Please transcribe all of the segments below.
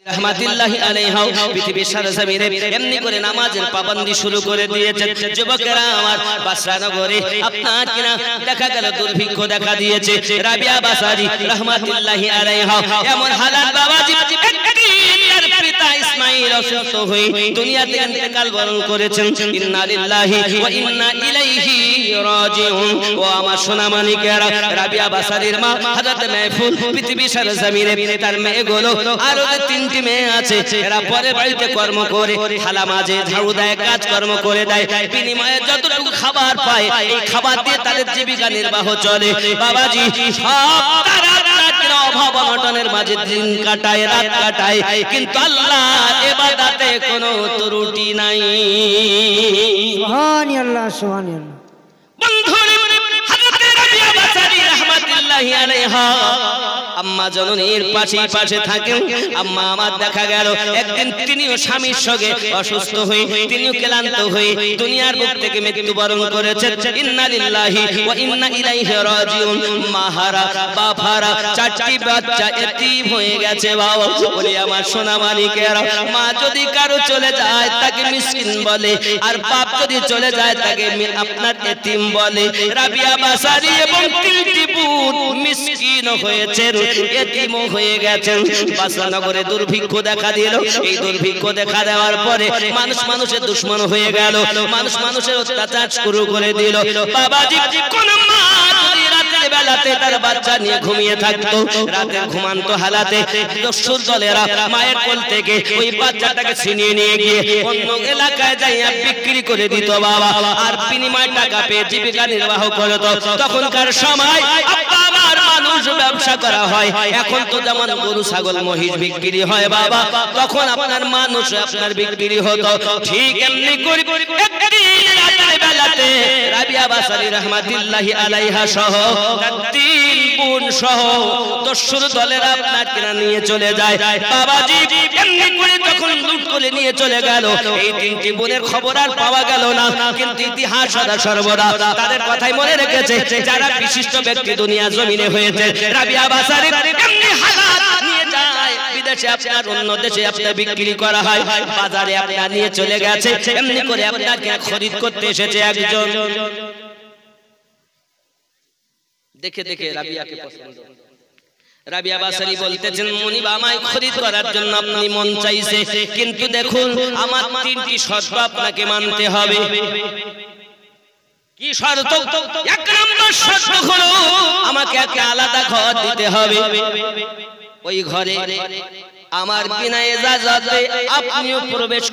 रहमतुल्लाहि अलैहा পৃথিবীর সরজমিনে এমনি করে নামাজের পাবন্দি শুরু করে দিয়েছেন। যুবকেরা আমার বাসরা নগরে আপনার কিনা দেখা গেল দুর্ভিক্ষ দেখা দিয়েছে। রাবিয়া বাসারি রহমতুল্লাহি আলাইহা এমন হালাত বাবাজি তার পিতা ইসমাঈল অসুস্থ হয়ে দুনিয়া থেকে ইন্তেকাল বরণ করেছেন। ইন্না লিল্লাহি ওয়া ইন্না ইলাইহি রাজিউন। ও আমার সোনা মানিকেরা, রাবিয়া বাসারির মা হযরত মাহফুজ পৃথিবীর সরজমিনে তার মেয়েগুলো আরো তিনটি মেয়ে আছে, এরা পরে বাড়িতে কর্ম করে থালা মাঝে ঝাড়ু দেয়, কাজকর্ম করে দেয়, বিনিময়ে যতটুকু খাবার পায় এই খাবার দিয়ে তাদের জীবিকা নির্বাহ চলে। বাবাজি সব তারা অভাব অনটনের মাঝে দিন কাটায়, রাত কাটায়, কিন্তু আল্লাহর ইবাদতে কোনো ত্রুটি নাই। সুবহানাল্লাহ সুবহানাল্লাহ। বন্ধুরে হযরত রাবিয়া বাসারি রাহমাতুল্লাহি আলাইহা আম্মা জননীর পাশে থাকেন। আম্মা আমার দেখা গেল একদিন তিনিও স্বামীর সঙ্গে অসুস্থ হয়ে তিনিও ক্লান্ত হয়ে দুনিয়ার বুক থেকে মৃত্যুবরণ করেছেন। ইন্না লিল্লাহি ওয়া ইন্না ইলাইহি রাজিউন। মাহারা বাফারা চারটি বাচ্চা এতিম হয়ে গেছে। বাবা বলি আমার সোনা মানিকেরা, মা যদি কারো চলে যায় তাকে মিসকিন বলে, আর বাপ যদি চলে যায় তাকে আপনার এতিম বলে। রাবিয়া বাসারি এবং তিনটি বোন মিসকিন হয়েছে, এতিম হয়ে গেছেন। বাসরা নগরে দুর্ভিক্ষ দেখা দিল। এই দুর্ভিক্ষ দেখা দেওয়ার পরে মানুষ মানুষের দুশমন হয়ে গেল, মানুষ মানুষের অত্যাচার শুরু করে দিল। বাবাজি কোন মা যদি রাতের বেলাতে তার বাচ্চা নিয়ে ঘুমিয়ে থাকতো, রাতে ঘুমান্ত হালাতে দস্যুর দলেরা মায়ের কোল থেকে ওই বাচ্চাটাকে ছিনিয়ে নিয়ে গিয়ে অন্য এলাকায় যাইয়া বিক্রি করে দিত বাবা, আর বিনিময় টাকা পেয়ে জীবিকা নির্বাহ করত। তখনকার সময় মানুষ ব্যবসা করা হয়, এখন তো যেমন গরু ছাগল মহিষ বিক্রি হয় বাবা, তখন আপনার মানুষ আপনার বিক্রি হতো। ঠিক এমনি করে রাবিয়া বাসারি রহমাতুল্লাহি আলাইহা সহ তিন বোন সহ দস্যুর দলেরা আপনার কিনা নিয়ে চলে যায়। বাবাজি এমনি করে যখন লুট করে নিয়ে চলে গেল, এই তিনটি বোনের খবর আর পাওয়া গেল না, কিন্তু ইতিহাস সদা সর্বদা তাদের কথাই মনে রেখেছে যারা বিশিষ্ট ব্যক্তি দুনিয়া জমিনে হয়েছে। রাবিয়া বাসারি এমনি হালাত নিয়ে যায় বিদেশে, আপনার অন্য দেশে আপনার বিক্রি করা হয়, বাজারে আপনার নিয়ে চলে গেছে। এমনি করে আপনাকে খরিদ করতে এসেছে একজন, দেখে দেখে রাবিয়াকে পছন্দ। রাবিয়া বাসারি বলতেছেন, মুনিব আমায় খরিদ করার জন্য আপনি মন চাইছে, কিন্তু দেখুন আমার তিনটি শর্ত আপনাকে মানতে হবে। কি শর্ত? এক নম্বর শর্ত হলো আমাকে একটা আলাদা ঘর দিতে হবে, ওই ঘরে আমার বিনা ইজাজতে আপনিও প্রবেশ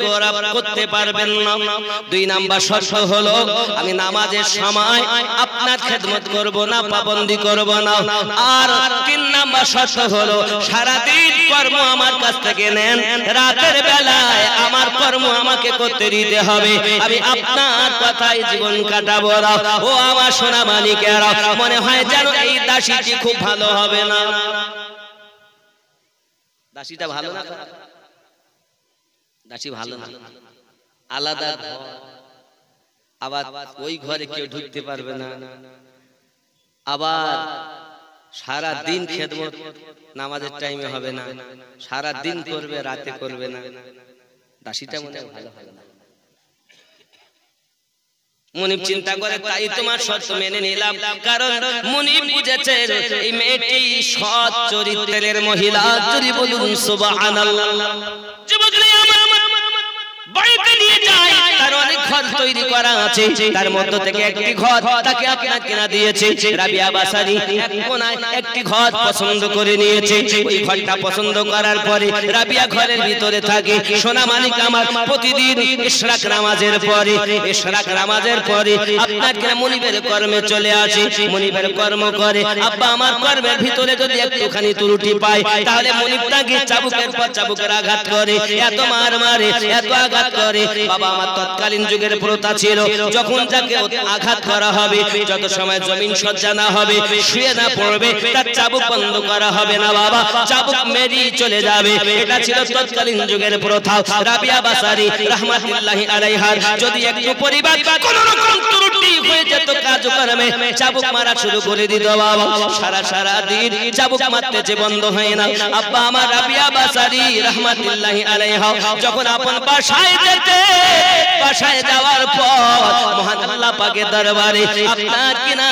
করতে পারবেন না। দুই নাম্বার শর্ত হলো আমি নামাজের সময় আপনার খেদমত করব না, পাবন্দি করব না। আর তিন নাম্বার শর্ত হলো সারা দিন কর্ম আমার কাছ থেকে নেন, রাতের বেলায় আমার কর্ম আমাকে করতে দিতে হবে, আমি আপনার কথাই জীবন কাটাবো। ও আমার সোনা মানিকেরা, মনে হয় যেন এই দাসীটি খুব ভালো হবে না। দাসীটা ভালো না? দাসী ভালো না, আলাদা ঘর, আবার ওই ঘরে কেউ ঢুকতে পারবে না, আবার সারা দিন খেদমত নামাজের টাইমে হবে না, সারা দিন করবে, রাতে করবে না। দাসীটা মনে ভালো হবে না। মুনিব চিন্তা করে তাই তোমার শর্ত মেনে নিলাম, কারণ মুনিব বুঝেছে এই মেয়েটি সৎ চরিত্রের মহিলা। যদি বলুন সুবহানাল্লাহ। যুবকরা বাড়িতে নিয়ে যায়, তার অনেক ঘর তৈরি করা আছে, তার মধ্য থেকে একটি ঘর তাকে আপনার কিনা দিয়েছে। রাবিয়া বাসারি এক কোণায় একটি ঘর পছন্দ করে নিয়েছে। ওই ঘরটা পছন্দ করার পরে রাবিয়া ঘরের ভিতরে থাকে। সোনা মানিক আমার প্রতিদিন ইশরাক নামাজের পরে আপনার কিনা মুনিবের কর্মে চলে আসে, মুনিবের কর্ম করে। আব্বা আমার কর্মের ভিতরে যদি একটুখানি ত্রুটি পায়, তাহলে মুনিব তাকে চাবুকের পর চাবুকের আঘাত করে, এত মার মারে, এত আঘাত আঘাত করে বাবা আমার তৎকালীন যুগের প্রথা ছিল যখন যাকে আঘাত করা হবে যত সময় জমিন সজ্জা না হবে শুয়ে না পড়বে তার চাবুক বন্ধ করা হবে না বাবা চাবুক মেরি চলে যাবে এটা ছিল তৎকালীন যুগের প্রথা রাবিয়া বাসারি রাহমাতুল্লাহি আলাইহা যদি একটু পরিবার কোনো রকম ত্রুটি হয়ে যেত কাজকর্মে চাবুক মারা শুরু করে দিত বাবা সারা দিন চাবুক মারতে বন্ধ হয় না আব্বা আমার রাবিয়া বাসারি রাহমাতুল্লাহি আলাইহা যখন আপন বাসায় যেতে বাসায় যাওয়ার পর মহান আল্লাহ পাকের দরবারে আপনার কিনা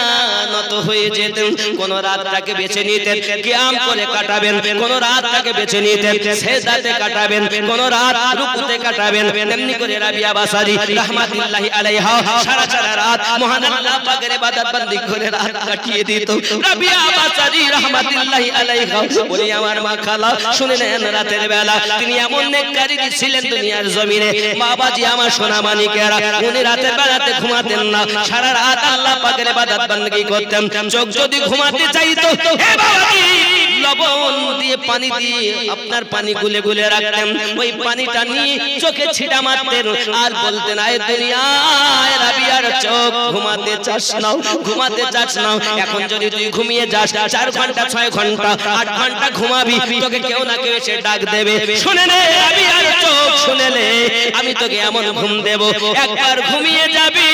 নত হয়ে যেতেন কোন রাতটাকে বেছে নিতেন কিয়াম করে কাটাবেন কোন রাতটাকে বেছে নিতেন সেজদাতে কাটাবেন কোন রাত রুকুতে কাটাবেন এমনি করে রাবিয়া বাসারি রাহমাতুল্লাহি আলাইহা সারা রাত মহান আল্লাহ পাকের ইবাদত বন্দি করে রাত কাটিয়ে দিত রাবিয়া বাসারি রাহমাতুল্লাহি আলাইহা বলি আমার মা খালা শুনে নেন রাতের বেলা তিনি এমন নেককারী ছিলেন দুনিয়ার জমিনে বাবাজি আমার সোনা মানিকেরা উনি রাতের বেলাতে ঘুমাতেন না সারা রাত আল্লাহ পাকের ইবাদত বন্দেগী করতেন চোখ যদি ঘুমাতে চাইতো হে বাবাজি লবণ দিয়ে পানি দিয়ে আপনার পানি গুলে গুলে রাখতেন ওই পানিটা নিয়ে চোখে ছিটা মারতেন আর বলতেন আয় দুনিয়ায় রাবিয়ার চোখ ঘুমাতে চাস না এখন যদি তুই ঘুমিয়ে যাস 4 ঘন্টা 6 ঘন্টা 8 ঘন্টা ঘুমাবি তোকে কেউ না কেউ এসে ডাক দেবে শুনে নে রাবিয়ার চোখ শুনে নে আমি তোকে এমন ঘুম দেব একবার ঘুমিয়ে যাবি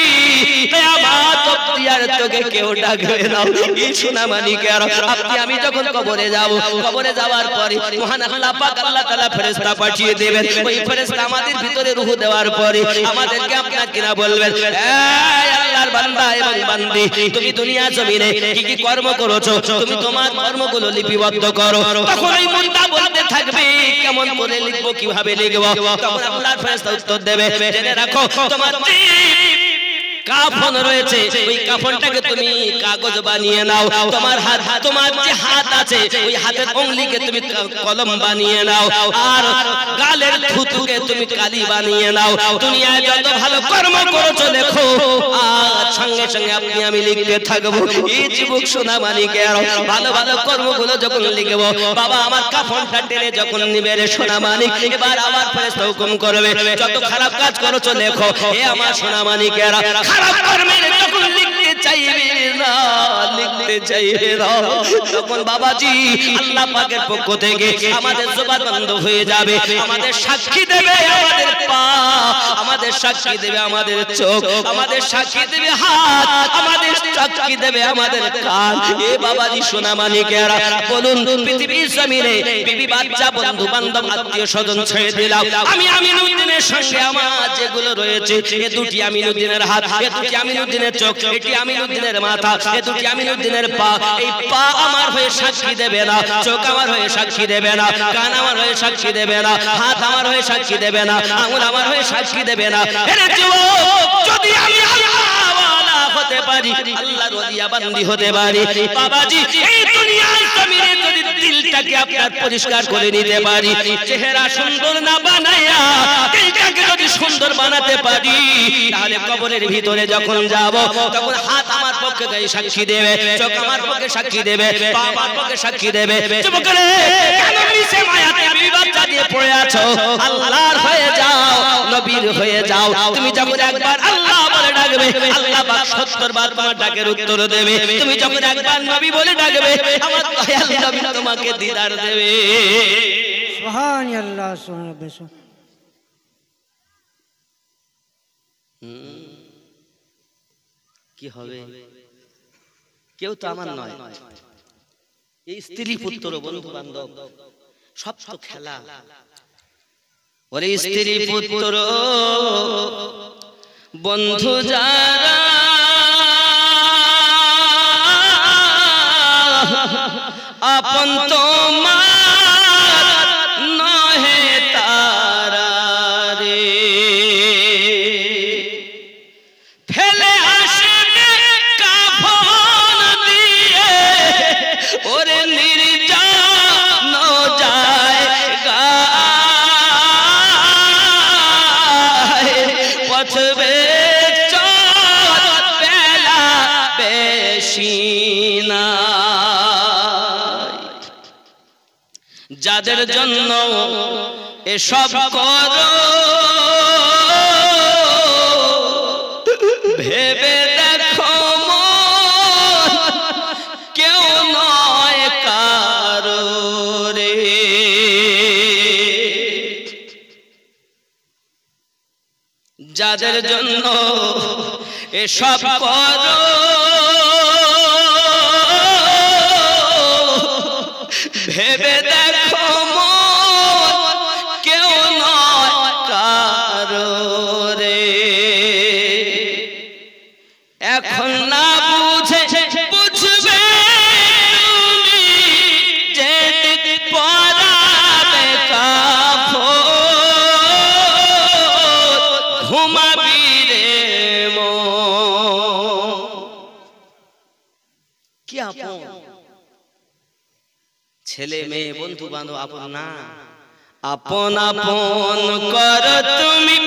কিয়ামত অবধি আর তোকে কেউ ডাকবে না এই সোনা মানিকেরা আপনি আমি যখন কবরে যাব কবরে যাওয়ার পরে মহান আল্লাহ পাক আল্লাহ তাআলা ফেরেশতা পাঠিয়ে দেবেন ওই ফেরেশতা আমাদের ভিতরে রূহ দেওয়ার পরে আমাদেরকে আপনার কিনা বলবেন এই আল্লাহর বান্দা এবং বান্দি তুমি দুনিয়া জমিনে কি কর্ম করেছো তুমি তোমার কর্মগুলো লিপিবদ্ধ করো তখন এই মুদ্রা বলতে থাকবে কেমন করে লিখবো কিভাবে লিখবো তখন আল্লাহর ফেরেশতা উত্তর দেবে জেনে রাখো তোমার কাফন রয়েছে ওই কাফনটাকে তুমি কাগজ বানিয়ে নাও তোমার যে হাত আছে ওই হাতের আঙ্গুলকে তুমি কলম বানিয়ে নাও আর গালের থুতুকে তুমি কালি বানিয়ে নাও দুনিয়ায় যত ভালো কর্ম করেছো লেখো আর সঙ্গে সঙ্গে আপনি আমি লিখতে থাকবো এই যুবক সোনা মানিকের ভালো ভালো কর্মগুলো যখন লিখবো বাবা আমার কাফনটা টেনে যখন নিবে রে সোনা মানিক এবার আবার ফেরেশতা হুকুম করবে যত খারাপ কাজ করেছো লেখো হে আমার সোনা মানিকেরা খারাপ কর্মের যখন লিখতে চাইবে না তখন বাবাজি আল্লাহ পাকের পক্ষ থেকে আমাদের জবান বন্ধ হয়ে যাবে আমাদের সাক্ষী দেবে আমাদের পা আমাদের সাক্ষী দেবে আমাদের চোখ আমাদের সাক্ষী দেবে হাত আমাদের সাক্ষী দেবে আমাদের কান এ বাবাজি সোনা মানিকেরা বলুন পৃথিবীর জমিনে বিবি বাচ্চা বন্ধু বান্ধব আত্মীয় স্বজন ছেড়ে দিলাম আমি আমিনুদ্দিনের সঙ্গে আমার যেগুলো রয়েছে এ দুটি আমিনুদ্দিনের হাত এ দুটি আমিনুদ্দিনের চোখ এটি আমিনুদ্দিনের মাথা এ দুটি আমিনুদ্দিনের পা এই পা আমার হয়ে সাক্ষী দেবে না চোখ আমার হয়ে সাক্ষী দেবে না কান আমার হয়ে সাক্ষী দেবে না হাত আমার হয়ে সাক্ষী দেবে না আঙুল আমার হয়ে সাক্ষী দেবে না এরে যুবক যদি আমি আল্লাহওয়ালা হতে পারি আল্লাহর ওলিয়া বান্দি হতে পারি বাবাজি এই দুনিয়ার জমিনে যদি দিলটাকে আপনার পরিষ্কার করে নিতে পারি চেহারা সুন্দর না বানায়া দিলটাকে যদি সুন্দর বানাতে পারি তাহলে কবরের ভিতরে যখন যাব তখন হাত আমার পক্ষে গায়ে সাক্ষী দেবে চোখ আমার পক্ষে সাক্ষী দেবে পা আমার পক্ষে সাক্ষী দেবে যুবকরে কেন মিছে মায়াতে বিবাচ্চা দিয়ে পড়ে আছো আল্লাহর হয়ে যাও নবীর হয়ে যাও তুমি যখন একবার আল্লাহ বলে ডাকবে আল্লাহ পাক 70 বার তোমার ডাকের উত্তর দেবে তুমি যখন একবার নবী বলে ডাকবে আমার দয়াল নবী তোমাকে দিদার দেবে সুবহানাল্লাহ সুবহানাল্লাহ কি হবে কেউ তো আমার নয় এই স্ত্রী পুত্র বন্ধু বান্ধব সব তো খেলা ওরে স্ত্রী পুত্র বন্ধু যারা আপন তোমার নহে তারা রে ফেলে আসবে কাফন দিয়ে ওরে নির্জন জায়গা পথবে চল বেলা বেশি না যাদের জন্য এসব করো ভেবে দেখো কেউ নয় কারো রে। যাদের জন্য এসব করো ভেবে দেখো কেউ নয় কারো রে। এখন না বুঝবে যে পরাবে কাফন ঘুমাবি রে কি আপন ছেলে মেয়ে বন্ধু বান্ধব আপন না। আপন আপন কর তুমি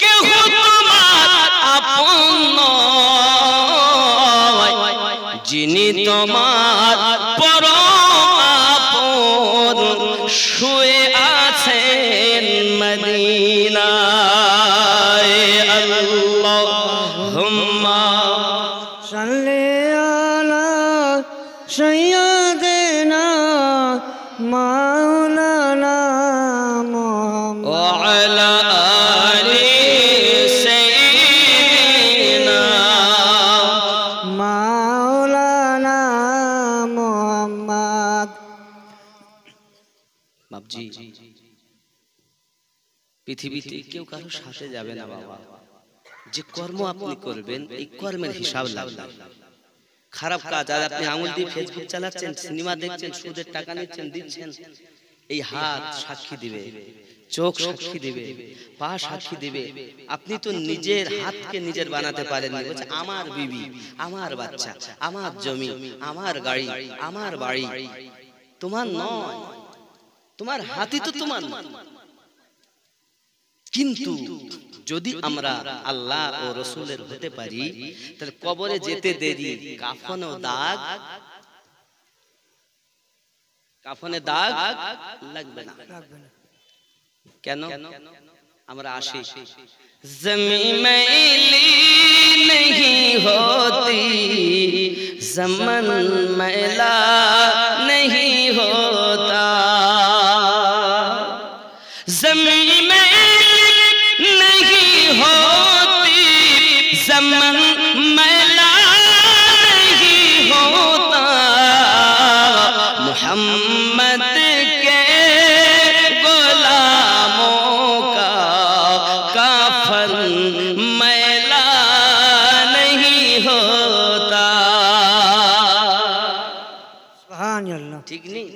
কেউ তোমার আপন নয়। যিনি তোমার পরম আপন শুয়ে আছেন মদিনায়। আল্লাহুম্মা সাল্লি আলা সাইয়্যিদিনা মাওলানা মুহাম্মদ ওয়া আলা আলি সাইয়্যিদিনা মাওলানা মুহাম্মদ। বাপজি পৃথিবীতে কেউ কারো সাথে যাবে না বাবা। যে কর্ম আপনি করবেন এই কর্মের হিসাব লাগবে। খারাপ কাজ আর আপনি আঙুল দিয়ে ফেসবুক চালাচ্ছেন, সিনেমা দেখছেন, সুদের টাকা নিচ্ছেন দিচ্ছেন, এই হাত সাক্ষী দিবে, চোখ সাক্ষী দিবে, পা সাক্ষী দিবে। আপনি তো নিজের হাতকে নিজের বানাতে পারেন না। বলছে আমার বিবি, আমার বাচ্চা, আমার জমি, আমার গাড়ি, আমার বাড়ি তোমার নয়। তোমার হাতই তো তোমার নয়। কিন্তু যদি আমরা আল্লাহ ও রসুলের হতে পারি তাহলে কবরে যেতে দেরি কাফনে দাগ লাগবে না। কেন? আমরা আসি জমি मैली नहीं होती ज़मन मैला नहीं होता। जमी नहीं होती ज़मन मैला नहीं होता। मोहम्मद के गुलामों का काफन मैला नहीं होता। সুবহানাল্লাহ। ঠিক নেই?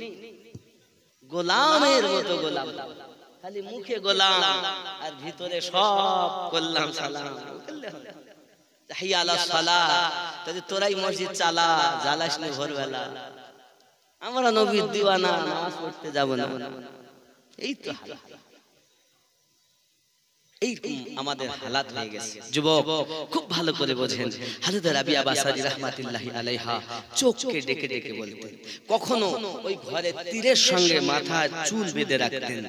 গোলামের মতো গোলাম, খালি মুখে গোলাম আর ভিতরে সব করলাম সালাম হাইয়া আলাস সালাত। তাহলে তোরাই মসজিদ চালা, জ্বালাস না ভোরবেলা। আমরা নবীর দিওয়ানা, নামাজ পড়তে যাব না। এই তো এই আমাদের হালাত হয়ে গেছে। যুবক খুব ভালো করে বোঝেন, হযরত রাবিয়া বাসারী রাহমাতুল্লাহি আলাইহা চোখকে ডেকে ডেকে বলতেন। কখনো ওই ঘরে তীরের সঙ্গে মাথা চুল বেঁধে রাখতেন।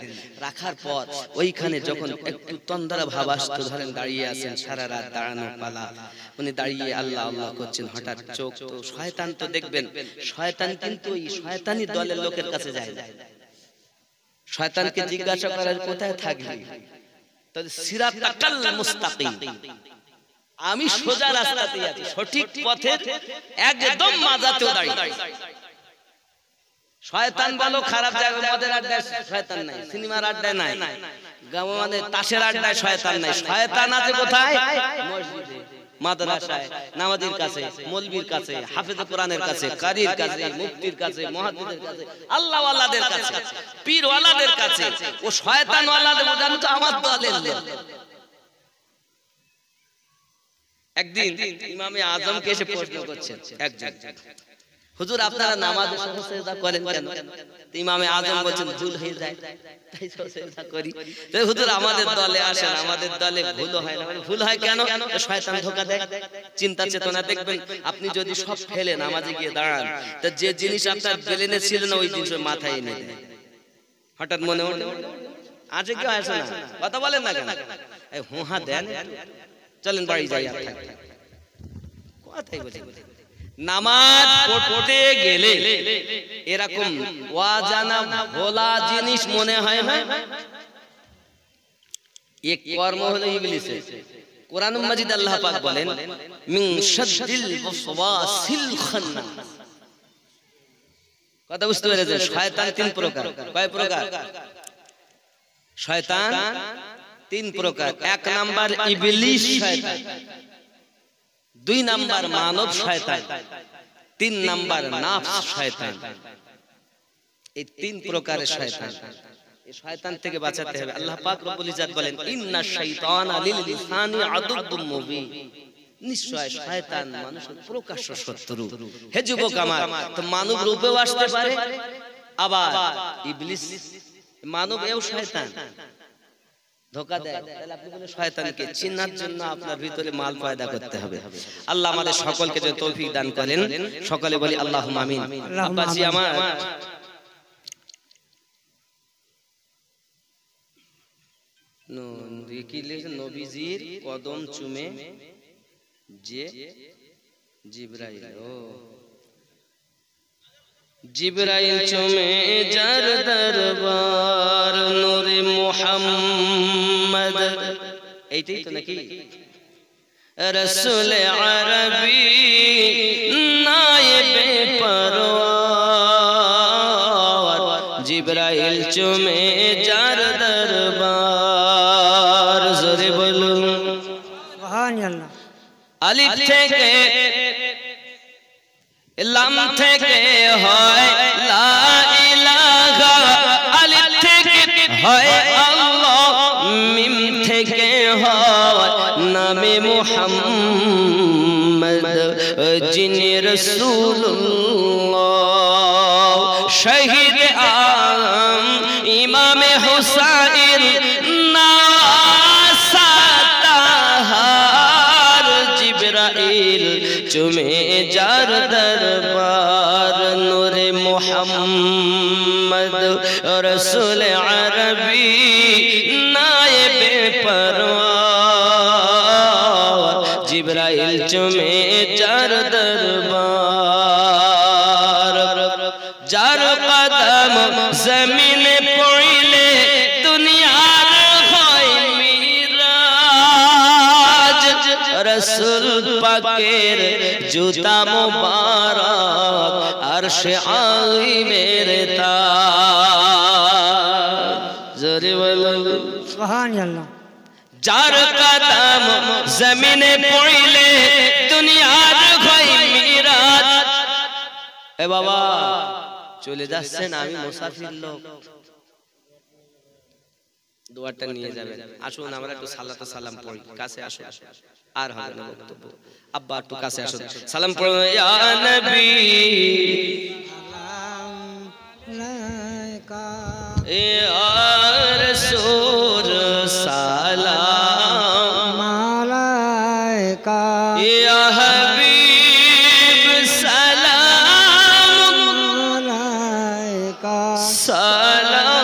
রাখার পর ওইখানে যখন একটু তন্দ্রা ভাব আসতো, ধরেন দাঁড়িয়ে আছেন, সারা রাত দাঁড়ানো পালা, উনি দাঁড়িয়ে আল্লাহ আল্লাহ করছেন, হঠাৎ চোখ তো শয়তান তো দেখবেন, শয়তান কিন্তু ওই শয়তানি দলের লোকের কাছে যায় না। শয়তানকে জিজ্ঞাসা করার কোথায় থাকবি, সিরাতাকাল মুস্তাকিম, আমি সোজা রাস্তাতে আছি, সঠিক পথের একদম মাঝাতেও দাঁড়িয়ে। শয়তান বলো খারাপ জায়গায়, মদের আড্ডায় শয়তান নাই, সিনেমার আড্ডায় নাই, মানে তাসের আড্ডায় শয়তান নাই। শয়তান আছে কোথায়? মসজিদে, মাদ্রাসায়, নামাজীর কাছে, মৌলবীর কাছে, হাফেজে কোরআনের কাছে, কারীর কাছে, মুফতির কাছে, মুহাদ্দিসের কাছে, আল্লাহ ওয়ালাদের কাছে, পীর ওয়ালাদের কাছে। ও শয়তান ওয়ালাদের জানো তো আমার দলের লোক। একদিন ইমামে আজমকে এসে প্রশ্ন করছেন একজন, হুজুর আপনারা নামাজে সিজদা করেন কেন? ইমামে আজম বলেন ভুল হয়ে যায় তাই সিজদা করি। তো হুজুর আমাদের দলে আসেন, আমাদের দলে ভুল হয় না। ভুল হয় কেন? শয়তান ধোঁকা দেয়। চিন্তা চেতনা দেখবেন, আপনি যদি সব ফেলে নামাজে গিয়ে দাঁড়ান, তো যে জিনিস আপনার ব্রেনে ছিল না ওই জিনিস মাথায় এনে দেয়। হঠাৎ মনে হলো আজকে কেউ আসে না, কথা বলেন না কেন? হুঁ হা দেন, চলেন বাড়ি যাই। কথাই বলি নামাজ পড়তে গেলে এরকম ওয়াজানা ভোলা জিনিস মনে হয় না এক কর্ম হলো ইবলিসের কোরআন মাজিদ আল্লাহ পাক বলেন মিন শাদ্দিল ওয়াসওয়াসিল খান্নাস কথা বুঝতে পেরেছেন শয়তান তিন প্রকার কয় প্রকার শয়তান তিন প্রকার এক নাম্বার ইবলিস শয়তান দুই নাম্বার মানব শয়তান তিন নাম্বার নাফস শয়তান এই তিন প্রকারের শয়তান এই শয়তান থেকে বাঁচাতে হবে আল্লাহ পাক রব্বুল ইজ্জত বলেন ইন্নাশ শাইতানা লিল ইনসানি আদুউম মুবিন নিশ্চয় শয়তান মানুষের প্রকাশ্য শত্রু হে যুবক আমার তো মানব রূপেও আসতে পারে আবার ইবলিস মানব এও শয়তান ধোঁকা দেয় তাহলে আপনি বলেন শয়তানকে চিনার জন্য আপনার ভিতরে মাল পয়দা করতে হবে আল্লাহ আমাদের সকলকে যেন তৌফিক দান করেন সকলে বলি আল্লাহুম্মা আমিন আব্বাজি আমার নবীজির কদম চুমে যে জিবরাইল জিবরাইল চুমে যার দরবার নূরে মুহাম্মদ এইটাই তো নাকি রাসূল আরবি নায়েবে পরওয়ার জিবরাইল চুমে যার দরবার জোরে বলুন সুবহানাল্লাহ আলিফ থেকে লাম থেকে হয় লা ইলাহা আলিফ থেকে হয় আল্লাহ মিম থেকে হয় নামে মুহাম্মদ যিনি রাসূলুল্লাহ শহীদ আম ইমামে হুসাইন চুমে যার দরবার নূরে মুহাম্মদ রাসূল আরবি নায়েবে পরওয়ার জিবরাইল চুমে যার দরবার যার কদম জমিনে পড়িলে দুনিয়ার হয় মিরাজ রাসূল পাকের জুতা মুবারক আরশে আযীমের তাজ জোরে বলুন সুবহানাল্লাহ যার কদম জমিনে পড়িলে দুনিয়ার হয় মিরাজ এ বাবা চলে যাচ্ছেন আমি মুসাফির লোক দোয়াটা নিয়ে যাবেন আসুন আমরা একটু সালাত সালাম পড়ি কাছে আসুন আর হবে না বক্তব্য আব্বা একটু কাছে আসুন সালাম পড়ুন ইয়া নবী আলাইকা ইয়া রাসূল সালাম আলাইকা ইয়া হাবিব সালাম আলাইকা সালাম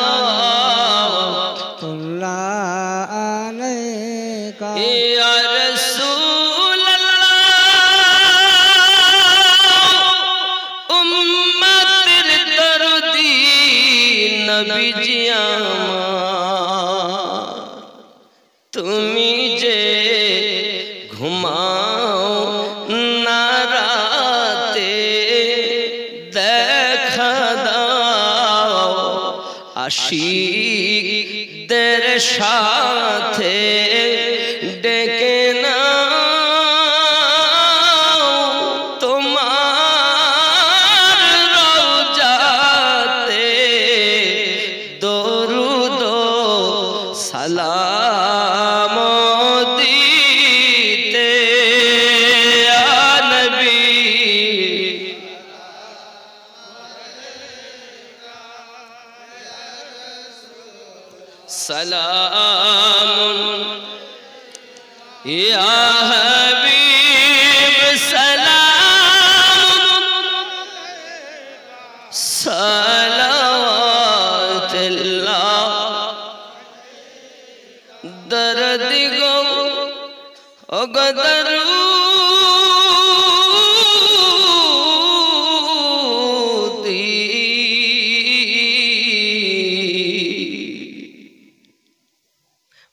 আলাইকা ইয়া রাসূল উম্মতের দরদি নবীজি আমার তুমি যে ঘুমাও না রাতে দেখা দাও আশিকদের সাথে ডেকে নাও তোমার রওজাতে দরুদ সালাম দিতে ইয়া নবী সালাম ইয়া হাবিব সালাম সালাওয়াতুল্লাহ দরদি গো ও গদরু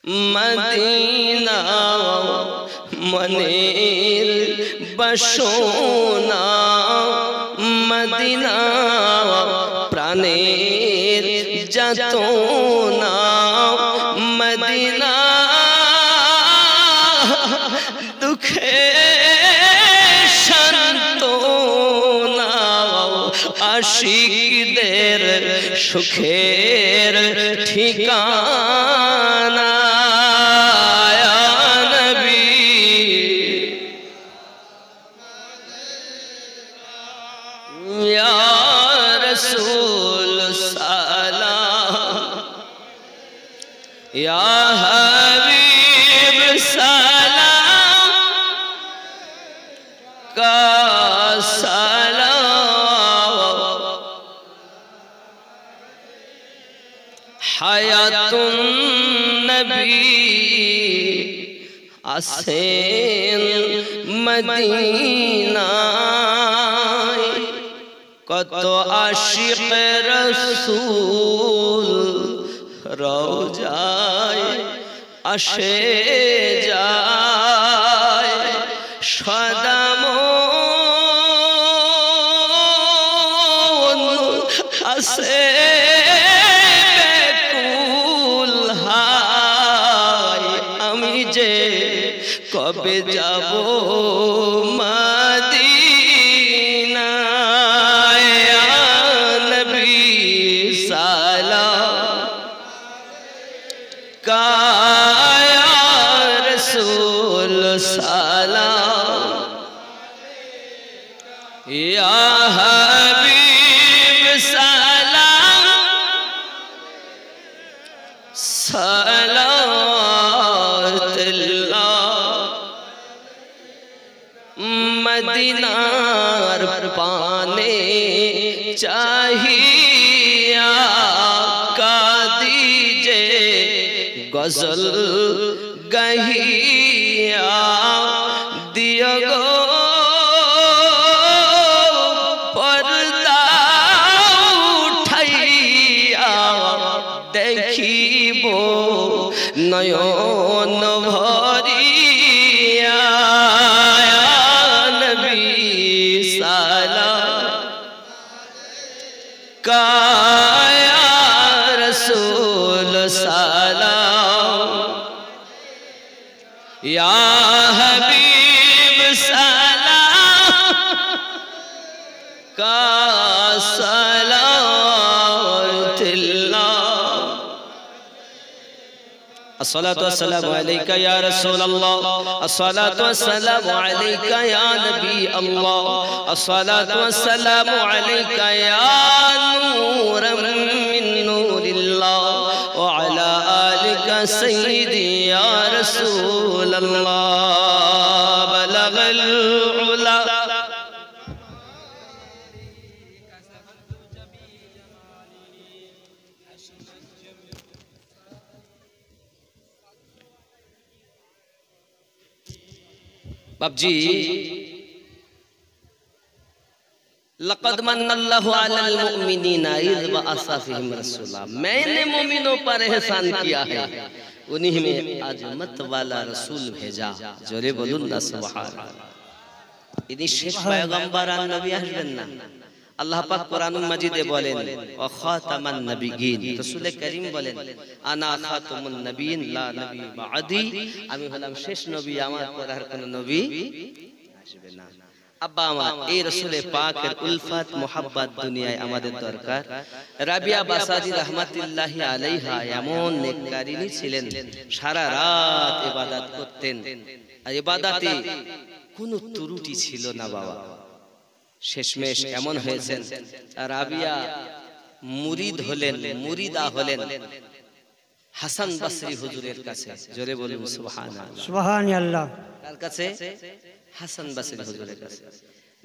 মদিনা মনের বাসনা, মদিনা প্রাণের যাতনা, মদিনা দুঃখে শান্তনা, আশিকদের সুখের ঠিকানা। ইয়া নবী ইয়া রাসূল সালাম, ইয়া হাবিব সালাম কা সালাম, হায়াতুন নবী আসেন মদিনায়, কত আশিক রাসূল রওজায় আসে যায়, সদা মন আসে ব্যাকুল, হায় আমি যে কবে যাব মদিনা। ইয়া নবী সালাম কা, ইয়া রাসূল সালাম, ইয়া হাবিব সালাম সালাতুল্লাহ। মদিনার পানে চাহিয়া কাদিজে গজল গহিয়া দিও গো পর্দা উঠাইয়া, দেখিব নয়ন ভরিয়া। ইয়া নবী সালাম কা, ইয়া রাসূল সালাম, ইয়া হাবিব সালাম কা সালাতুল্লাহ। الصلاة والسلام عليك يا رسول الله، الصلاة والسلام عليك يا نبي الله، الصلاة والسلام عليك يا نورا من نور الله، وعلى آلك سيدي يا رسول الله، بلغ العلا बाबजी। लक़द मन्नल्लाहु अलल मुमिनीना इज़ बअसा फ़ीहिम रसूला, मैंने मोमिनों पर एहसान किया है, उन्हीं में अज़मत वाला रसूल भेजा। जोरे बोलुन ना सुभान अल्लाह। इन्हीं शेष पैगंबर और नबी আসবেন না। আল্লাহ পাক কোরআনুল মাজিদে বলেন ওয়া খাতামান নবিয়্যিন, রাসূল করিম বলেন আনা খাতামুন নবিয়্যিন লা নবী বাদি, আমি হলাম শেষ নবী, আমার পর আর কোন নবী আসবে না। আব্বা আমার এই রাসূলে পাকের উলফাত মোহাব্বত দুনিয়ায় আমাদের দরকার। রাবিয়া বাসারি রাহমাতুল্লাহি আলাইহা এমন নেককারিনী ছিলেন, সারা রাত ইবাদত করতেন, আর ইবাদতে কোনো ত্রুটি ছিল না বাবা। শেষমেশ এমন হয়েছেন রাবিয়া মুরিদ হলেন, মুরিদা হলেন হাসান বসরি হুজুরের কাছে। জোরে বলুন সুবহানাল্লাহ, সুবহানাল্লাহ। কার কাছে? হাসান বসরি হুজুরের কাছে।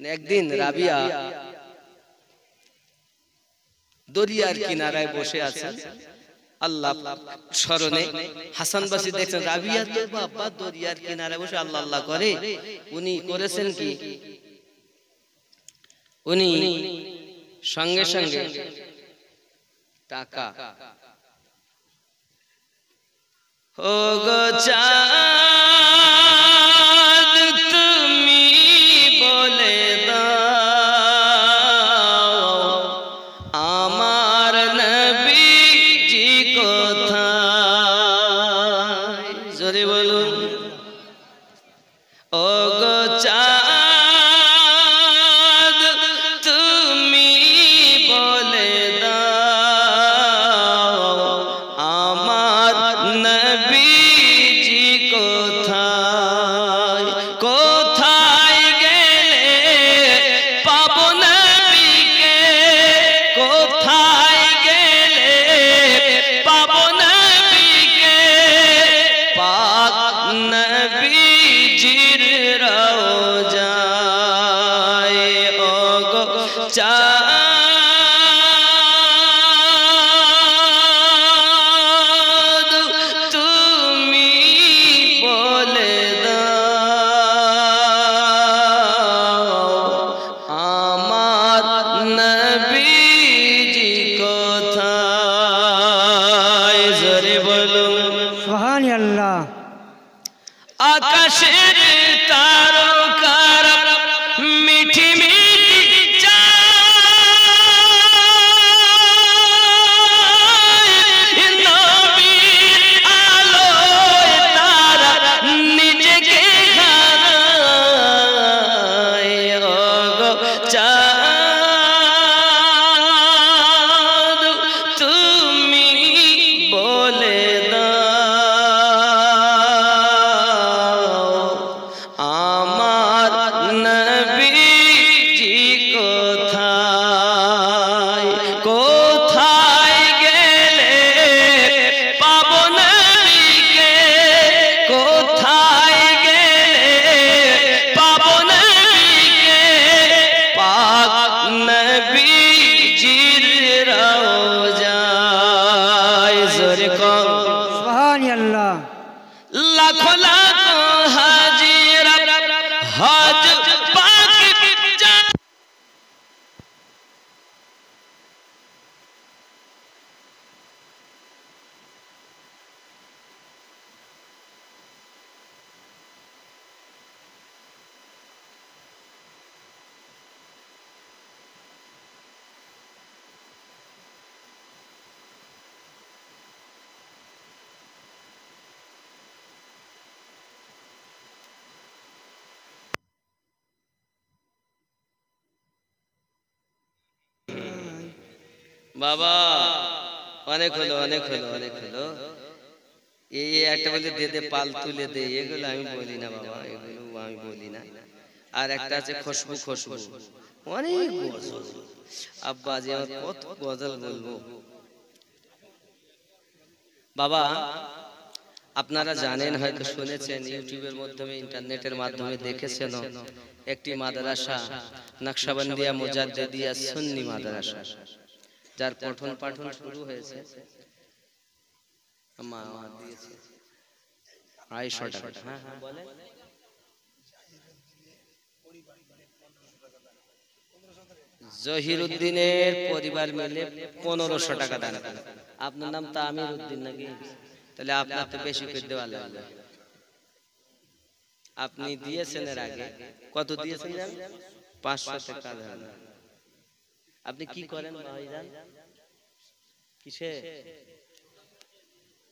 একদিন রাবিয়া দরিয়ার কিনারায় বসে আছেন, আল্লাহ স্মরণে। হাসান বসরি দেখছেন রাবিয়া তো বাবা দরিয়ার কিনারায় বসে আল্লাহ আল্লাহ করে। উনি করেছেন কি, উনি সঙ্গে সঙ্গে টাকা ও গো চাঁদ তুমি বলে দাও আমার নবীজি কোথায় জোরে বলুন ও গো চাঁদ তুমি বলে দাও আমার নবীজি কোথায় কোথায় গেলে পাবো নবীকে কোথায় গেলে পাবো নবীকে পাক নবীজির রওজায় ও গো চাঁদ তুমি বলে দাও আমার নবীজি কোথায় জোরে বলুন সুবহান আল্লাহ আকাশের তারকার মিঠি মিঠি চায় নবীর আলোয় তারা নিজেকে হারায় ও গো চাঁদ তুমি বলে দাও আমার নবীজি কোথায় কোথায় গেলে পাবো নবীকে কোথায় গেলে পাবো নবীকে পাক নবীজির রওজায় জোরে কর সুবহান আল্লাহ লাখো লাখো হাজিরা হজ পাক যা বাবা অনেক হলো অনেক হলো অনেক হলো এই একটা বলে দে দে পাল তুলে দে এগুলো আমি বলি না বাবা এগুলো আমি বলি না আর একটা আছে খুশবু খুশবু অনেক গজল আব্বা যে আমার কত গজল বলবো বাবা আপনারা জানেন হয়তো শুনেছেন ইউটিউবের মাধ্যমে ইন্টারনেটের মাধ্যমে দেখেছেন একটি মাদ্রাসা নকশবন্দিয়া মুজাদ্দিদিয়া সুন্নি মাদ্রাসা যার পঠন পাঠন শুরু হয়েছে মা দিয়েছে 250 টাকা হ্যাঁ হ্যাঁ বলে জহিরউদ্দিনের পরিবার মিলে 1500 টাকা দান করে আপনার নাম তো আমির উদ্দিন নাকি তাহলে আপনার তো বেশি করে দেওয়া লাগবে আপনি দিয়েছেন এর আগে কত দিয়েছেন জানেন 500 টাকা দেন আপনি কি করেন ভাইজান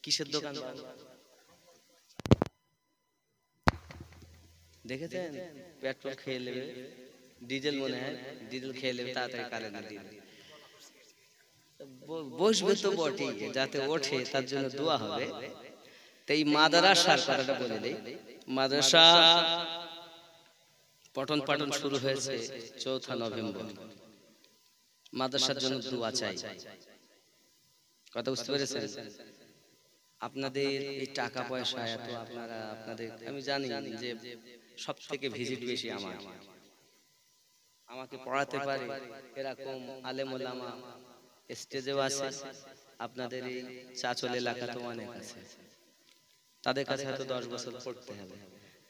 কিসের দোকান দেখেছেন পেট্রোল খেয়ে নেবে ডিজেল মনে হয় ডিজেল খেয়ে নেবে তাড়াতাড়ি কারেন্ট দিয়ে বসবে তো বটে যাতে ওঠে তার জন্য দোয়া হবে তো এই মাদ্রাসার কথাটা বলে দেই মাদ্রাসা পঠন পাঠন শুরু হয়েছে 4 নভেম্বর মাদ্রাসার জন্য দোয়া চাই কথা বুঝতে পেরেছেন আপনাদের এই টাকা পয়সা এত আপনারা আপনাদের আমি জানি যে সবথেকে ভিজিট বেশি আমাকে পড়াতে পারে এরকম আলেম ওলামা স্টেজেও আছে আপনাদের এই চাচল এলাকা তো অনেক আছে তাদের কাছে হয়তো 10 বছর পড়তে হবে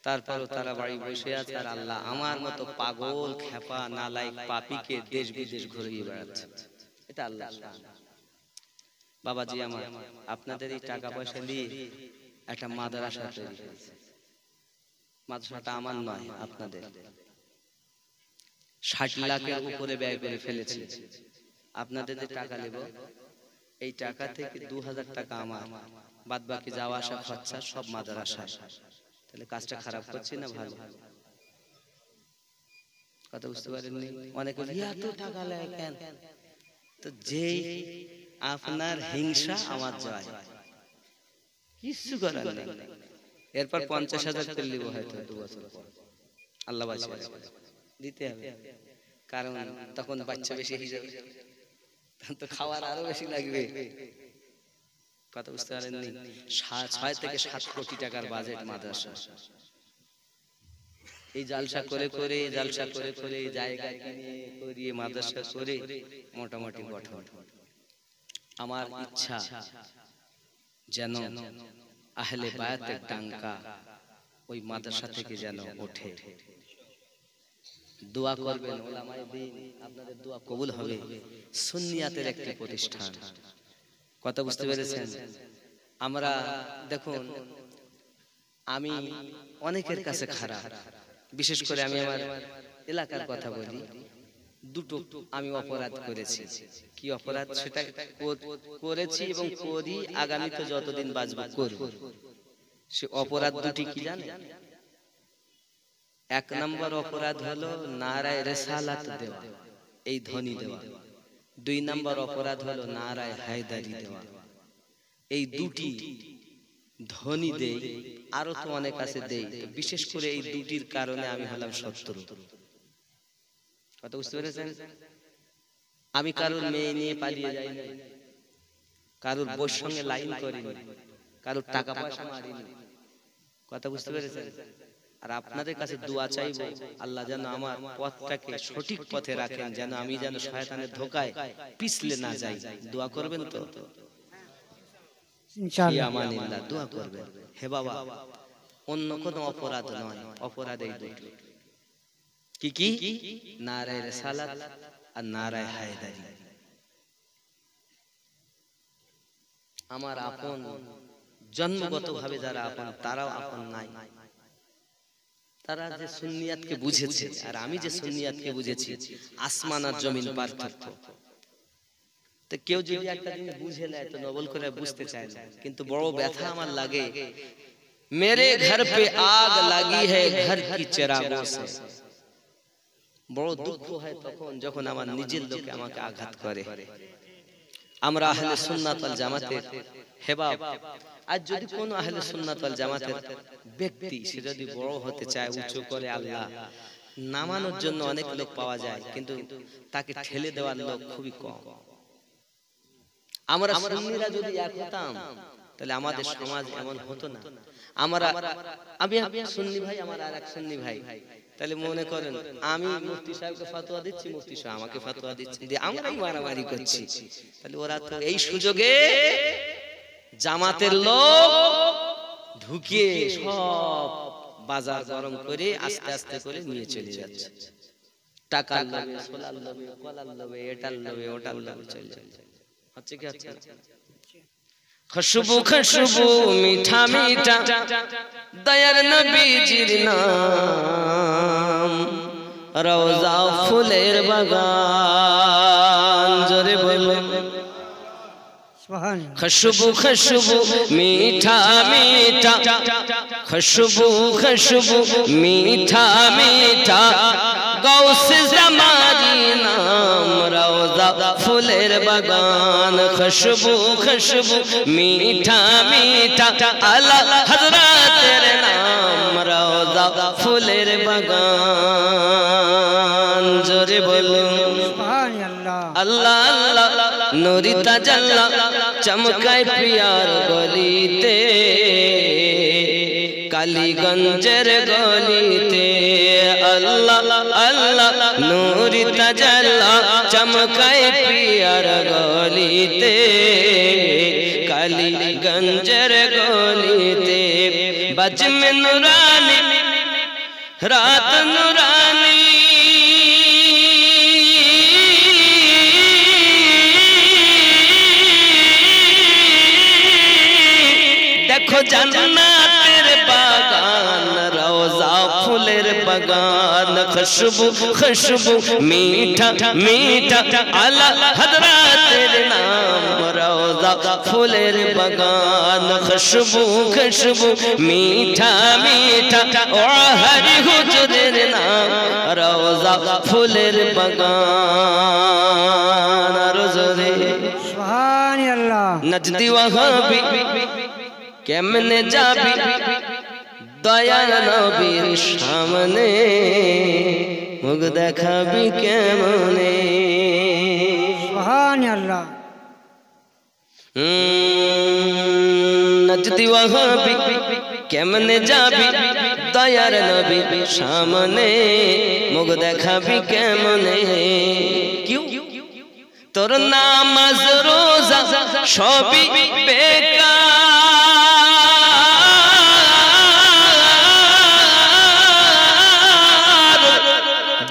তারপরও তারা বাড়ি বসে আছে আর আল্লাহ আমার মতো পাগল খেপা নালায়েক পাপীকে দেশ বিদেশ ঘুরিয়ে বেড়াচ্ছে এটা আল্লাহ বাবাজি আমার আপনাদের এই টাকা পয়সা দিয়ে একটা মাদ্রাসা তৈরি হয়েছে। মাদ্রাসাটা আমার নয়, আপনাদের। 60 লাখের উপরে ব্যয় করে ফেলেছি। আপনাদের যে টাকা নেব, এই টাকা থেকে 2000 টাকা আমার, বাদ বাকি যাওয়া আসা খরচা সব মাদ্রাসা। তাহলে কাজটা খারাপ করছি না ভালো? কথা বুঝতে পারেননি? অনেকে এত টাকা লাগে কেন? তো যেই আপনার হিংসা আমার জয়, কিছু করার নেই। এরপর 50,000 করে নিব হয়তো 2 বছর পর, আল্লাহ বাঁচিয়ে দিতে হবে। কারণ তখন বাচ্চা বেশি হয়ে যাবে, তো খাওয়ার আরো বেশি লাগবে। কথা বুঝতে পারেননি? 6 থেকে 7 কোটি টাকার বাজেট মাদ্রাসা। এই জালসা করে করে জায়গা কিনে করিয়ে মাদ্রাসা করে মোটামুটি গঠন। আমার ইচ্ছা যেন আহলে বায়াতের ডাঙ্কা ওই মাদ্রাসা থেকে যেন ওঠে। দোয়া করবেন, ওলামায়ে দ্বীন, আপনাদের দোয়া কবুল হবে। সুন্নিয়াতের একটি প্রতিষ্ঠান। কথা বুঝতে পেরেছেন? আমরা দেখুন, আমি অনেকের কাছে খারাপ, বিশেষ করে আমি আমার এলাকার কথা বলি। দুটো আমি অপরাধ করেছি। কি অপরাধ? সেটা করেছি এবং করি, আগামীতে যতদিন বাঁচব করব। সে অপরাধ দুটি কি জানেন? 1 নম্বর অপরাধ হলো নারায়ে রিসালাত দেওয়া, এই ধ্বনি দেওয়া। 2 নম্বর অপরাধ হলো নারায়ে হায়দারি দেওয়া। এই দুটি ধ্বনি দেই, আরো তো অনেক আছে দেই, বিশেষ করে এই দুটির কারণে আমি হলাম শত্রু। কথা বুঝতে পেরেছেন? আমি কারোর মেয়ে নিয়ে পালিয়ে যাই না, কারোর বউর সঙ্গে লাইন করিনি, কারোর টাকা পয়সা মারিনি। কথা বুঝতে পেরেছেন? আর আপনাদের কাছে দোয়া চাইবো, আল্লাহ যেন আমার পথটাকে সঠিক পথে রাখেন, যেন আমি যেন শয়তানের ধোঁকায় পিছলে না যাই। দোয়া করবেন তো? ইনশাআল্লাহ। আমানিল্লাহ, দোয়া করবেন। হে বাবা, অন্য কোনো অপরাধ নয়, অপরাধ এই দুটো। কি কি? নারায়ে রিসালাত আর নারায়ে হায়দারি। আমার আপন, জন্মগতভাবে যারা আপন, তারাও আপন নাই। তারা যে সুন্নিয়াতকে বুঝেছে আর আমি যে সুন্নিয়াতকে বুঝেছি, আসমান আর জমিন পার্থক্য। তো কেউ যদি একটা জিনিস বুঝে নেয় তো নবল করে বুঝতে চায় না। কিন্তু বড় ব্যথা আমার লাগে, মেরে ঘর পে আগ লাগি है घर की चिरागों से। বড় দুঃখ হয় তখন যখন আমার নিজের লোকে আমাকে আঘাত করে। আমরা আহলে সুন্নাত ওয়াল জামাতের হেবাব, আজ যদি কোন আহলে সুন্নাত ওয়াল জামাতের ব্যক্তি সে যদি বড় হতে চায়, উঁচু করে আল্লাহ নামানোর জন্য অনেক লোক পাওয়া যায়, কিন্তু তাকে ঠেলে দেওয়ার লোক খুবই কম। আমরা সুন্নিরা যদি এক হতাম তাহলে আমাদের সমাজ এমন হতো না। আমি সুন্নি ভাই, আমার আর এক সুন্নি ভাই, তাহলে মনে করেন আমি মুফতি সাহেবকে ফতোয়া দিচ্ছি, মুফতি সাহেব আমাকে ফতোয়া দিচ্ছি, দিয়ে আমরাই মারামারি করছি। তাহলে ওরা তো এই সুযোগে জামাতের লোক ঢুকিয়ে সব বাজার গরম করে আস্তে আস্তে করে নিয়ে চলে যাচ্ছে। টাকার লোভে, সোলার লোভে, কলার লোভে, এটার লোভে, ওটার লোভে চলে যাচ্ছে। হচ্ছে কি হচ্ছে? খুশবু খুশবু মিঠা মিঠা দয়ার নবীজির নাম, রওজা ফুলের বাগান। জোরে বলো খুশবু খুশবু মিঠা মিঠা, খুশবু খুশবু মিঠা মিঠা, গৌসে জামানি নাম, রওজা ফুলের বাগান। খুশবু খুশবু মিঠা মিঠা, আলা হযরতের নাম, রওজা ফুলের বাগান। জোরে বলুন আল্লাহ আল্লাহ। নূরি তাজাল্লা চমকায় পিয়ার গলিতে, কালীগঞ্জের গলিতে। আল্লাহ আল্লাহ, নূরি তাজাল্লা চমকায় পিয়ার গলিতে, কালীগঞ্জের গলিতে। বজমে নুরানি রাত নুরানি, দেখো জান্নাতের বাগান রওজা ফুলের বাগান খুশবু খুশবু মিঠা মিঠা আলা হযরতের নাম রওজা ফুলের বাগান খুশবু খুশবু মিঠা মিঠা ও হরি হুজুরের নাম রওজা ফুলের বাগান রোজরে সুবহানাল্লাহ নজদি ওয়াহাবি কেমনে যাবি দয়াল নবীর সামনে মুখ দেখাবি কেমনে সুবহানাল্লাহ নজদি ওয়াহাবি কেমনে যাবি দয়াল নবীর সামনে মুখ দেখাবি কেমনে কিউ তোর নামাজ রোজা সবই বেকার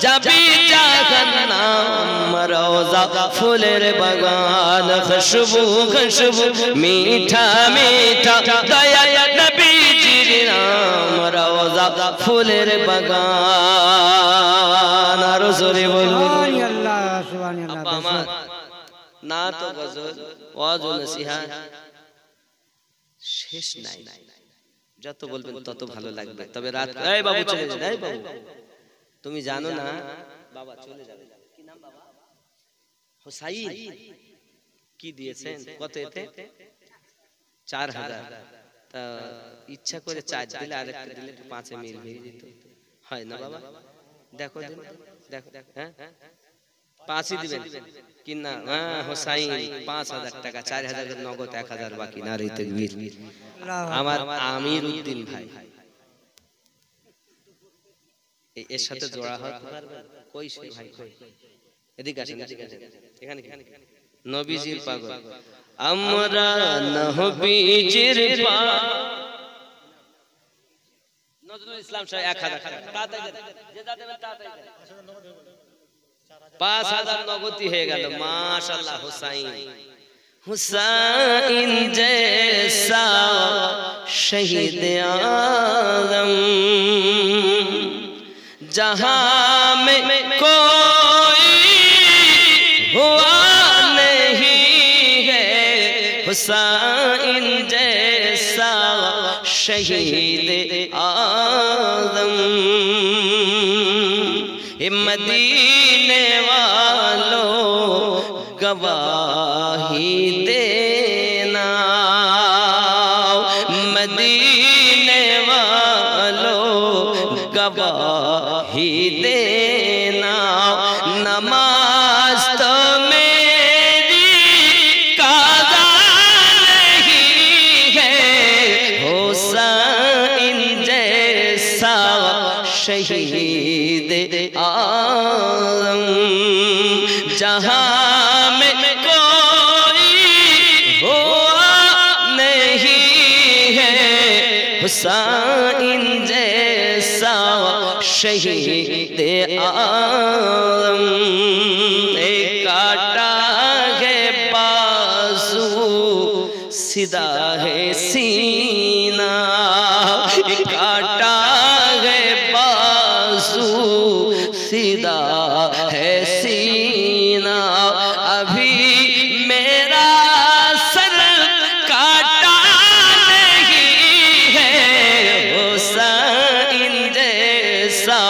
যাবি জাহান্নাম রওজা ফুলের বাগান খুশবু খুশবু মিঠা মিঠা দয়াল নবীজির নাম রওজা ফুলের বাগান আর জোরে বলুন সুবহানাল্লাহ সুবহানাল্লাহ আব্বা আমার না তো গজল ওয়াজ ও নসিহত শেষ নাই যত বলবেন তত ভালো লাগবে তবে রাত এই বাবু চলে যান এই বাবু তুমি জানো না বাবা চলে যাবে কি নাম বাবা হোসাইন কি দিয়েছেন কত এতে 4000 তা ইচ্ছা করে 4 দিলে আরেকটা দিলে 5 এ মিল হয়ে যেত হয় না বাবা দেখো দিন দেখো হ্যাঁ 5 ই দিবেন কি না হ্যাঁ হোসাইন 5000 টাকা 4000 এর নগদ 1000 বাকি না রে তাকবীর আমার আমির উদ্দিন ভাই এর সাথে জোড়া হতে পারবেন কই সেই ভাই কই এদিকে আসেন এখানে নবীজির পাগল আমরা নবীজির পাগল নজরুল ইসলাম সাহেব 1000 তাড়াতাড়ি যে যা দেবেন তাড়াতাড়ি 5000 নগতি হয়ে গেল মাশাআল্লাহ হুসাইন হুসাইন জैसा শহীদ आजम जहां में कोई हुआ नहीं है हुसैन जैसा शहीद आजम मदीने वालों गवाही देना मदीने वालों गवाही देना नमाज तो मेरी काज़ा नहीं है हुसैन जैसा शहीद आज़म जहां में कोई हुआ नहीं है हुसैन जैसा शहीद आज़म एक काटा है बाजू सीधा है सीना एक काटा है बाजू सीधा है सीना अभी मेरा सर काटा नहीं है हुसैन जैसा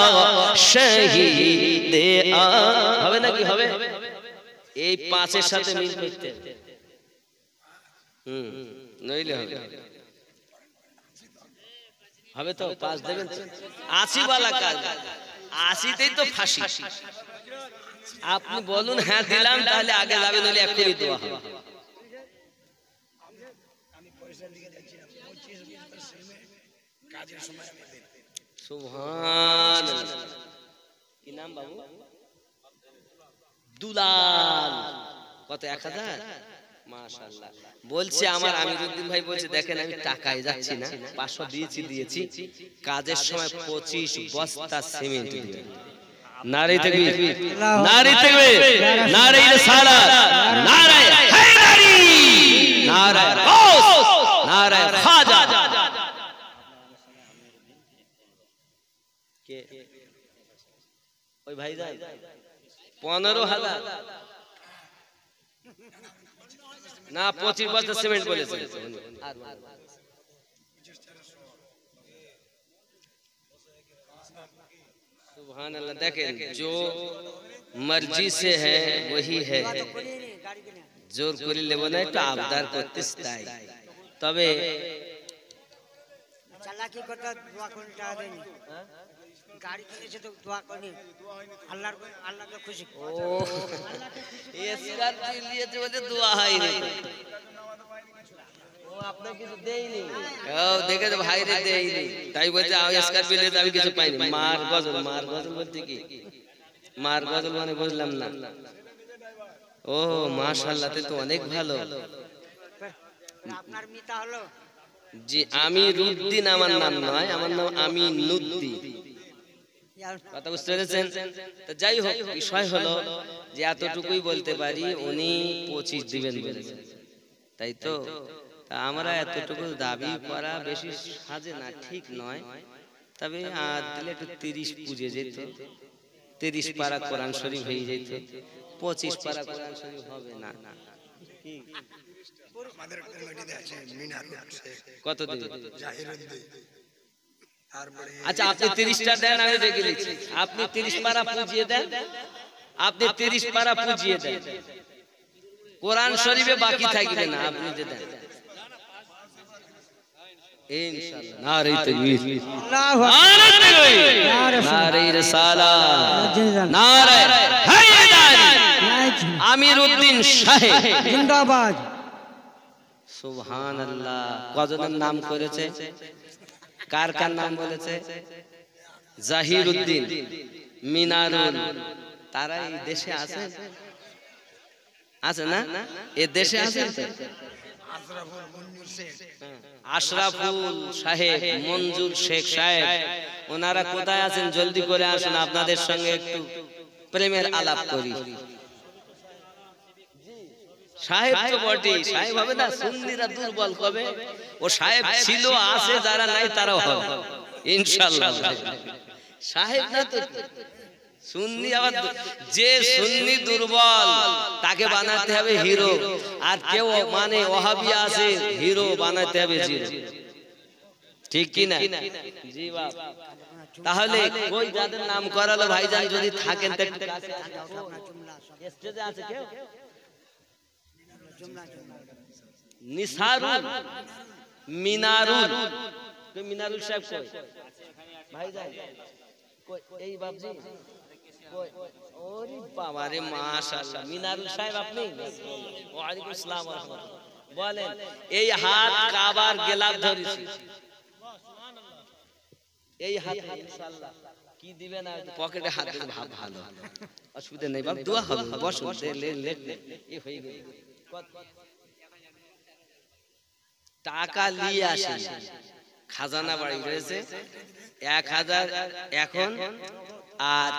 शहीद হবে নাকি হবে এই পাঁচের সাথে মিল করতে নইলে হবে হবে তো পাঁচ দেবেন 80 वाला কাজ 80 তেই তো ফাঁসি আপনি বলুন হ্যাঁ দিলাম তাহলে আগে যাবে নইলে এক্ষুনি দেওয়া হবে আমি পয়সা লিখে দিচ্ছি 25 মে কাজের সময় সুবহানাল্লাহ কি নাম বাবু দুলাল কত 1000 মাশাআল্লাহ বলছে আমার আমিরউদ্দিন ভাই বলছে দেখেন আমি টাকায় যাচ্ছি না 500 দিয়েছি কাজের সময় 25 বস্তা সিমেন্ট দিবেন নারে তাকবীর নারে তাকবীর নারে রিসালাত নারে হায়দারি নারে গাউস নারে খাজা কে ওই ভাই যান 15,000 না 25 বস্তা সিমেন্ট বলেছে सुभान अल्लाह देखें जो मर्जी से है वही है জোর করে লেব না একটু আবদার করতেছ তাই তবে চালাকি করতে দোয়া করে টাকা দেনি গাড়ি কিনেছে তো দোয়া করে আল্লাহকে খুশি ও স্করপিও নিয়েছে বলে দোয়া হয়নি ও আপনি কিছু দেইনি ও দেখে তো ভাই রে দেইনি তাই বলছে স্করপিও নিয়ে আমি কিছু পাইনি মার গজল বলতে কি মার গজল মানে বুঝলাম না ও মাশাআল্লাহ তো অনেক ভালো আপনার মিতা হলো জি আমিরউদ্দিন আমার নাম নয় আমার নাম আমিনুদ্দিন কথা বুঝতে পেরেছেন তো যাই হোক বিষয় হলো যে এতটুকুই বলতে পারি উনি 25 দিবেন বলেছেন তাই তো তা আমরা এতটুকু দাবি করা বেশি সাজে না ঠিক নয় তবে আর দিলে একটু 30 পুজে যেত 30 পারা কোরআন শরীফ হয়ে যেত 25 পারা কোরআন শরীফ হবে না কি আমাদের কমিটিতে আছে মিনারুল কত দিবে জাহিরুদ্দিন তারপরে আচ্ছা আপনি 30টা দেন আমি দেখে নিচ্ছি আপনি 30 পারা পুজিয়ে দেন আপনি 30 পারা পুজিয়ে দেন কোরআন শরীফে বাকি থাকবে না আপনি যে দেন ইনশাআল্লাহ নারে তাকবীর আল্লাহু আকবার নারে রিসালাত নারে হায়দারি আমিরউদ্দিন সাহেব জিন্দাবাদ সুবহানাল্লাহ কজনের নাম করেছে কার কার নাম বলেছে জাহিরউদ্দিন মিনারুল তারা এই দেশে আছে আছে না এই দেশে আছে আশরাফুল মঞ্জুর শেখ আশরাফুল সাহেব মঞ্জুর শেখ সাহেব ওনারা কোথায় আছেন জলদি করে আসুন আপনাদের সঙ্গে একটু প্রেমের আলাপ করি সাহেব তো বটে সাহেব হবে না সুন্নিরা দুর্বল হবে ও সাহেব ছিল আছে যারা নাই তারাও হবে ইনশাআল্লাহ সাহেব না তো সুন্নি আবার যে সুন্নি দুর্বল তাকে বানাতে হবে হিরো আর কেউ মানে ওহাবি আছে হিরো বানাতে হবে জিরো ঠিক কি না জি বাপ তাহলে কই যাদের নাম করালো ভাইজান যদি থাকেন তো একটু কাছে স্টেজে আছে কেউ নিসারুল মিনারুল কই মিনারুল সাহেব কই ভাইজান কই এই বাপজি কই ওরে বাবা রে মাশাআল্লাহ মিনারুল সাহেব আপনি ওয়া আলাইকুম আসসালাম ওয়া রাহমাতুল্লাহ বলেন এই হাত কাবার গেলাপ ধরেছি এই হাত ইনশাআল্লাহ কি দিবেন আর পকেটে হাত দিলে ভাব ভালো অসুবিধা নেই বাপ দোয়া হবে বসুন লেট এই হয়ে গেল টাকা নিয়ে আসে খাজানা বাড়ি রয়েছে 1000 এখন আর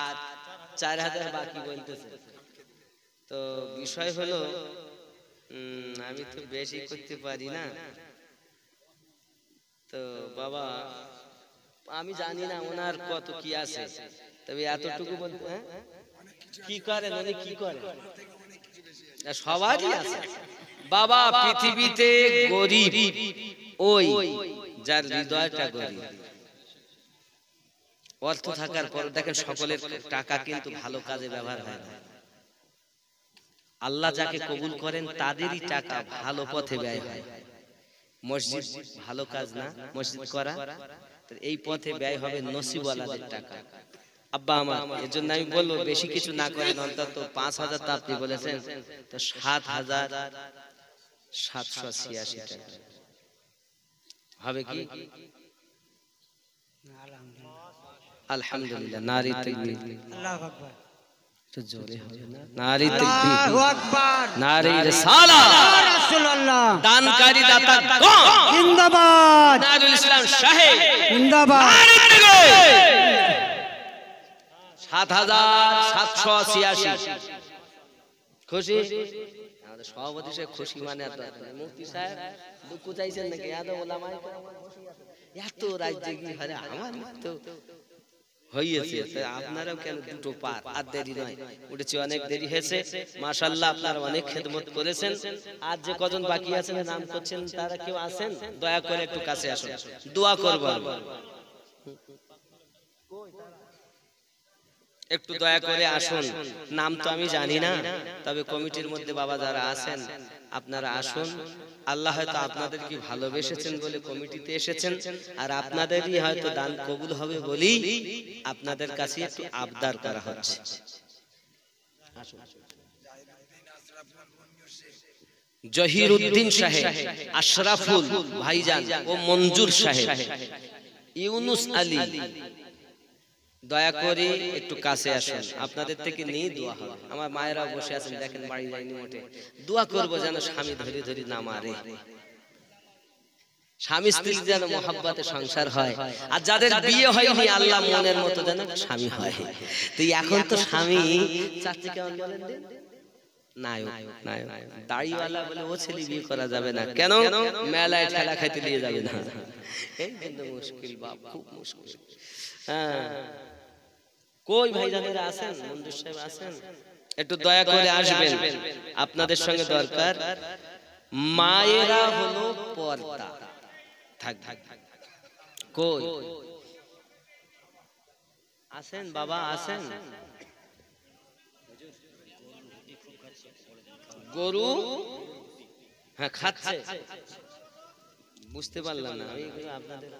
4000 বাকি বলতেছে তো বিষয় হলো আমি তো বেশি করতে পারি না তো বাবা আমি জানি না ওনার কত কি আছে তবে এতটুকু বলতে কি করেন উনি কি করেন সবারই আছে বাবা পৃথিবীতে গরিব ওই যার হৃদয়টা গরিব অর্থ থাকার পর দেখেন সকলের টাকা কিন্তু ভালো কাজে ব্যবহার হয় না আল্লাহ যাকে কবুল করেন তাদেরই টাকা ভালো পথে ব্যয় হয় মসজিদ ভালো কাজ না মসজিদ করা এই পথে ব্যয় হবে নসিবওয়ালাদের টাকা আব্বা আমার এজন্য আমি বলবো বেশি কিছু না করেন অন্তত 5000 টা আপনি বলেছেন তো 7786 টাকা হবে কি আলহামদুলিল্লাহ নারী তাকবীর আল্লাহু আকবার তো জোরে হবে না নারী তাকবীর আল্লাহু আকবার নারী রিসালাত ইয়া রাসূলুল্লাহ দানকারী দাতা কোন জিন্দাবাদ নাজুল ইসলাম সাহেব জিন্দাবাদ নারী তাকবীর 7786 খুশি আমাদের সভাপতি সাহেব খুশি মানে মুফতি সাহেব দুঃখ চাইছেন নাকি এত ওলামায়ে কেরাম খুশি আছে এত রাজ্যে কি আরে আমার তো হয়েছে, তাই আপনারাও কেন দুটো পার, আর দেরি নয়, উঠেছি অনেক দেরি হয়েছে। মাশাআল্লাহ আপনারা অনেক খেদমত করেছেন। আর যে কজন বাকি আছেন নাম করছেন তারা কেউ আছেন, দয়া করে একটু কাছে আসুন, দোয়া করব। একটু দয়া করে আসুন, নাম তো আমি জানি না, তবে কমিটির মধ্যে বাবা যারা আছেন আপনারা আসুন। আল্লাহ হয়তো আপনাদের কি ভালোবেসেছেন বলে কমিটিতে এসেছেন, আর আপনাদেরই হয়তো দান কবুল হবে বলেই আপনাদের কাছে একটু আবদার করা হচ্ছে। জহিরউদ্দিন সাহেব, আশরাফুল ভাইজান ও মঞ্জুর সাহেব, ইউনুস আলী, দয়া করে একটু কাছে আসুন, আপনাদের থেকে নিয়ে দোয়া হবে। আমার মায়েরাও বসে আছেন, দেখেন বাড়ি যায়নি মোটে, দোয়া করবো যেন স্বামী ধরে ধরে না মারে, স্বামী স্ত্রী যেন মহব্বতে সংসার হয়, আর যাদের বিয়ে হয়নি আল্লাহ মনের মতো যেন স্বামী হয়। তো এখন তো স্বামী চাচ্ছি কেমন বলেন, নায়ক নায়ক দাড়িওয়ালা বলে ও ছেলে বিয়ে করা যাবে না, কেন? মেলায় ঠেলা খাইতে নিয়ে যাবে না, এই কিন্তু মুশকিল বাপ, খুব মুশকিল। হ্যাঁ, কই ভাইজানেরা আছেন, মঞ্জুর সাহেব আছেন, একটু দয়া করে আসবেন, আপনাদের সঙ্গে দরকার। মায়েরা হলো পর্দা, থাক থাক, কই আছেন বাবা, আছেন? গরু, হ্যাঁ খাচ্ছে, বুঝতে পারলাম না আমি আপনাদের।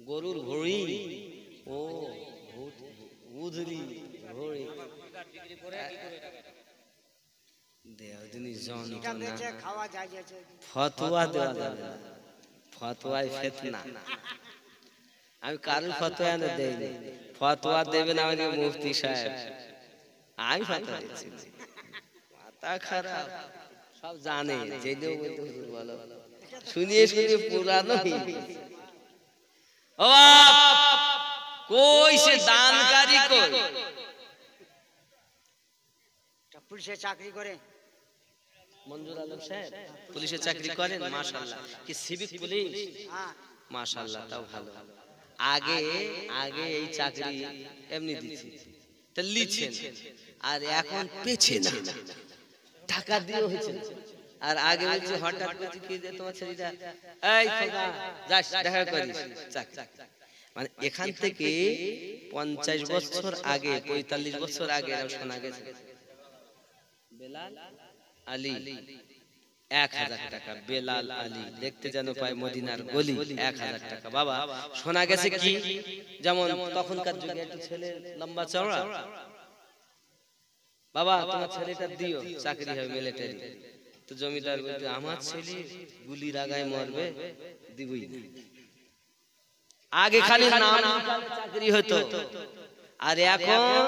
গরুর ভুঁড়ি, ও উধরি ভুঁড়ি, ফতোয়া দেওয়া যাবে না, ফতোয়ায় ফিতনা। আমি কারোর ফতোয়া না দেইনি, ফতোয়া দেবেন আমাকে মুফতি সাহেব, আমি ফতোয়া দিচ্ছি। মাথা খারাপ, সব জানে, জেনেও বলতে হুজুর বলো, শুনিয়ে শুনিয়ে পুরানো ও কই সে দানকারী কই? পুলিশে চাকরি করে, মঞ্জুর আলম সাহেব পুলিশে চাকরি করেন, মাশাআল্লাহ। কি সিভিক পুলিশ? হ্যাঁ মাশাআল্লাহ, তাও ভালো। আগে আগে এই চাকরি এমনি দিছি, তা লিখছেন, আর এখন পেছে না, টাকা দিয়ে হয়েছে। আর আগে বলছে হঠাৎ করে কি যে তোমার ছেলেটা, এই খোকা যাস দেখা করিস চাকরি। মানে এখান থেকে 50 বছর আগে, 45 বছর আগে শোনা গেছে বেলাল আলী 1000 টাকা, বেলাল আলী দেখতে যেন পায় মদিনার গলি, 1000 টাকা। বাবা শোনা গেছে কি, যেমন তখনকার যুগে একটা ছেলে লম্বা চওড়া, বাবা তোমার ছেলেটা দিও চাকরি হবে মিলিটারি। তো জমিদার বলতে আমার ছেলে গুলির আগায় মরবে, দিবই না। আগে খালি নাম চাকরি হতো, আর এখন